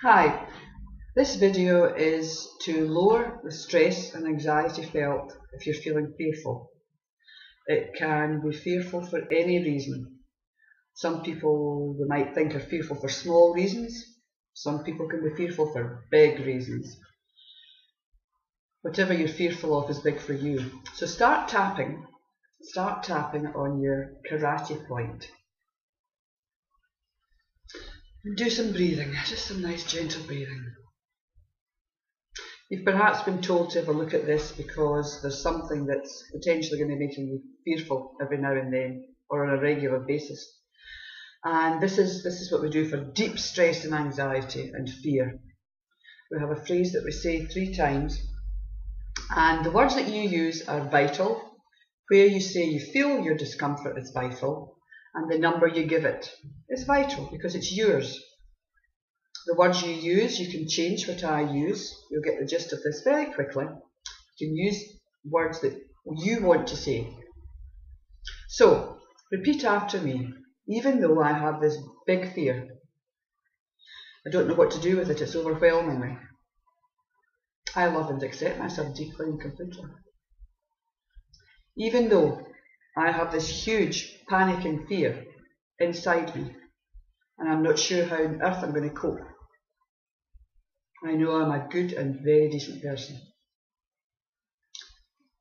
Hi, this video is to lower the stress and anxiety felt if you're feeling fearful. It can be fearful for any reason. Some people they might think are fearful for small reasons. Some people can be fearful for big reasons. Whatever you're fearful of is big for you. So start tapping on your karate point. And do some breathing, just some nice gentle breathing. You've perhaps been told to have a look at this because there's something that's potentially going to be making you fearful every now and then or on a regular basis. And this is what we do for deep stress and anxiety and fear. We have a phrase that we say 3 times, and the words that you use are vital, where you say you feel your discomfort is vital, and the number you give it is vital because it's yours. The words you use, you can change what I use. You'll get the gist of this very quickly. You can use words that you want to say. So, repeat after me. Even though I have this big fear, I don't know what to do with it, it's overwhelming me. I love and accept myself deeply and completely. Even though I have this huge panicking fear inside me, and I'm not sure how on earth I'm going to cope, I know I'm a good and very decent person.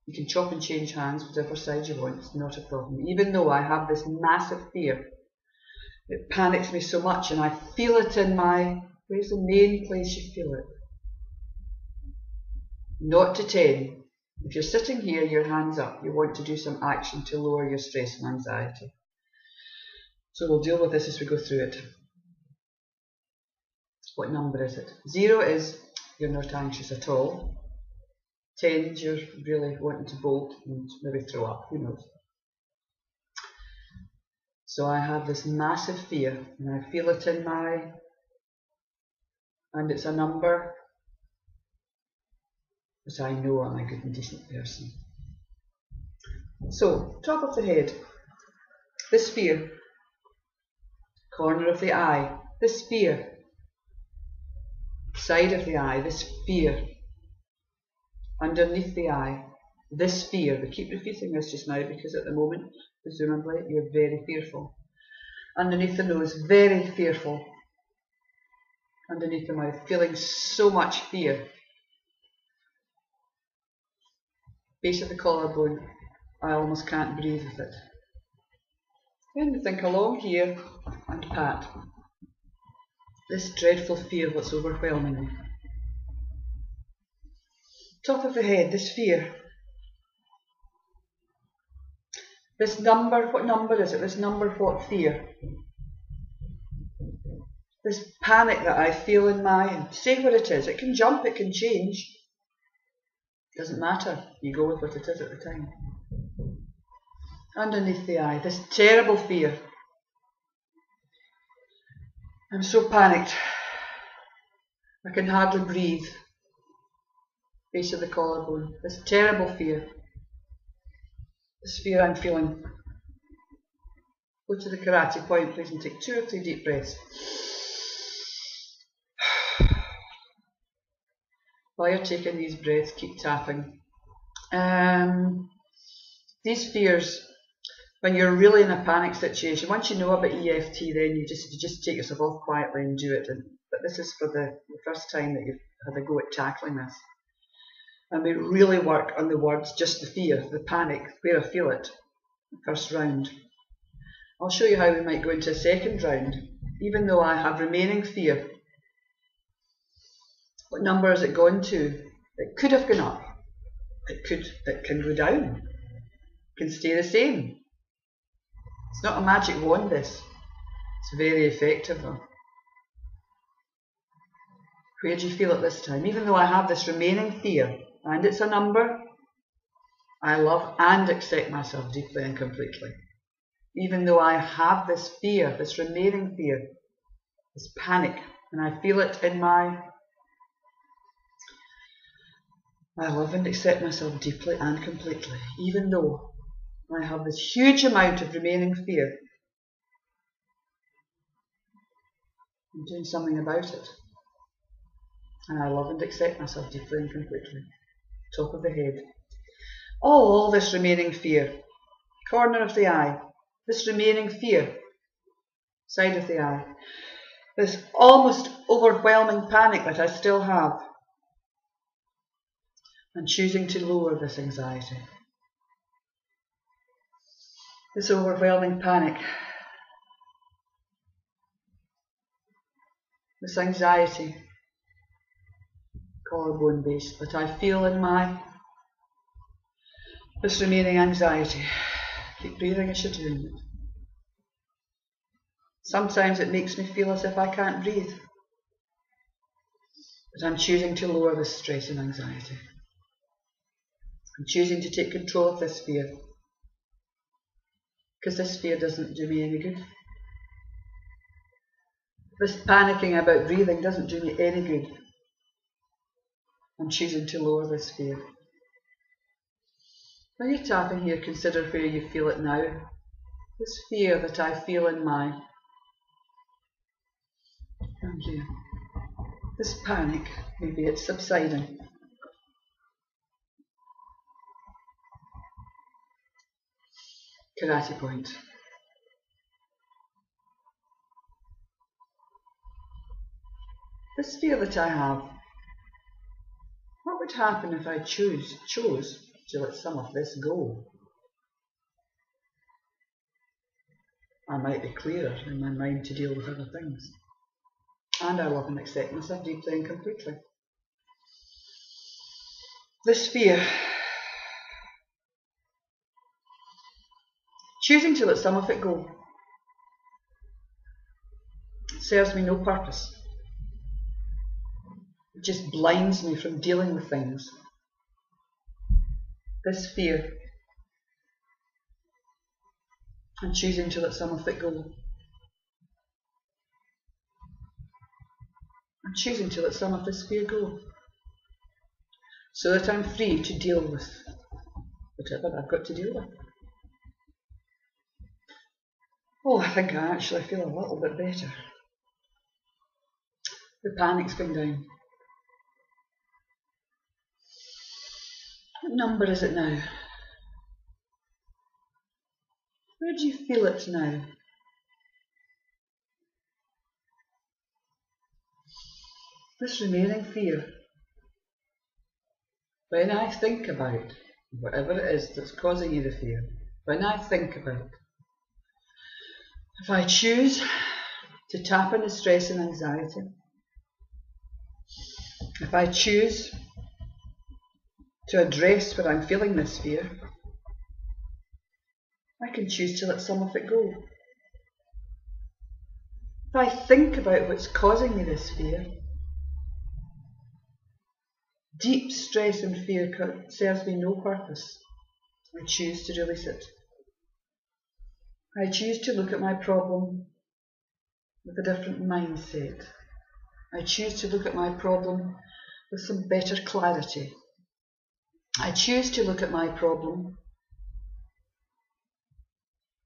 You can chop and change hands, whatever side you want, it's not a problem. Even though I have this massive fear, it panics me so much and I feel it in my, where's the main place you feel it? Not to 10. If you're sitting here, your hands up, you want to do some action to lower your stress and anxiety. So we'll deal with this as we go through it. What number is it? 0 is you're not anxious at all. 10 is you're really wanting to bolt and maybe throw up, who knows. So I have this massive fear and I feel it in my, and it's a number, but I know I'm a good and decent person. So, top of the head, this fear, corner of the eye, this fear, side of the eye, this fear, underneath the eye, this fear. We keep repeating this just now because at the moment, presumably, you're very fearful. Underneath the nose, very fearful. Underneath the mouth, feeling so much fear. Base of the collarbone, I almost can't breathe with it. Then we think along here and pat. This dreadful fear that's overwhelming me. Top of the head, this fear. This number, what number is it? This number, what fear? This panic that I feel in my, say what it is. It can jump, it can change. Doesn't matter. You go with what it is at the time. Underneath the eye, this terrible fear. I'm so panicked. I can hardly breathe. Base of the collarbone, this terrible fear. This fear I'm feeling. Go to the karate point, please, and take 2 or 3 deep breaths. While you're taking these breaths, keep tapping. These fears, when you're really in a panic situation, once you know about EFT, then you just take yourself off quietly and do it. But this is for the first time that you've had a go at tackling this. And we really work on the words, just the fear, the panic, where I feel it, first round. I'll show you how we might go into a second round. Even though I have remaining fear, what number has it gone to? It could have gone up. It can go down. It can stay the same. It's not a magic wand, this. It's very effective though. Where do you feel it this time? Even though I have this remaining fear, and it's a number, I love and accept myself deeply and completely. Even though I have this fear, this remaining fear, this panic, and I feel it in my, I love and accept myself deeply and completely. Even though I have this huge amount of remaining fear, I'm doing something about it. And I love and accept myself deeply and completely. Top of the head. All this remaining fear, corner of the eye, this remaining fear, side of the eye, this almost overwhelming panic that I still have, and choosing to lower this anxiety. This overwhelming panic, this anxiety, collarbone based, that I feel in this remaining anxiety. Keep breathing as you're doing it. Sometimes it makes me feel as if I can't breathe, but I'm choosing to lower this stress and anxiety. I'm choosing to take control of this fear, because this fear doesn't do me any good. This panicking about breathing doesn't do me any good. I'm choosing to lower this fear. When you're tapping here, consider where you feel it now. This fear that I feel in this panic, maybe it's subsiding. Karate point. This fear that I have, what would happen if I chose to let some of this go? I might be clearer in my mind to deal with other things. And I love and accept myself deeply and completely. This fear, choosing to let some of it go, serves me no purpose. It just blinds me from dealing with things. This fear, and choosing to let some of it go. I'm choosing to let some of this fear go, so that I'm free to deal with whatever I've got to deal with. Oh, I think I actually feel a little bit better. The panic's going down. What number is it now? Where do you feel it now? This remaining fear. When I think about whatever it is that's causing you the fear, when I think about, if I choose to tap into stress and anxiety, if I choose to address where I'm feeling this fear, I can choose to let some of it go. If I think about what's causing me this fear, deep stress and fear serves me no purpose. I choose to release it. I choose to look at my problem with a different mindset. I choose to look at my problem with some better clarity. I choose to look at my problem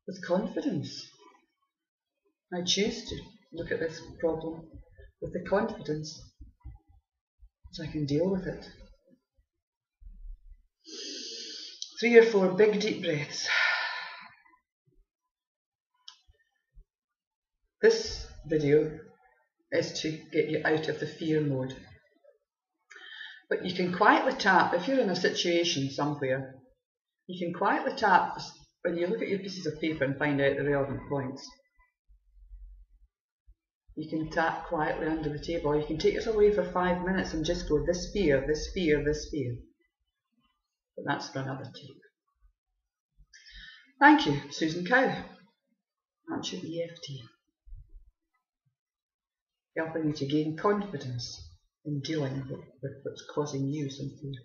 with confidence. I choose to look at this problem with the confidence that I can deal with it. 3 or 4 big deep breaths. This video is to get you out of the fear mode. But you can quietly tap, if you're in a situation somewhere, you can quietly tap when you look at your pieces of paper and find out the relevant points. You can tap quietly under the table. You can take it away for 5 minutes and just go, this fear, this fear, this fear. But that's for another tape. Thank you, Susan Cowe. That's your EFT. Helping you to gain confidence in dealing with what's causing you some fear.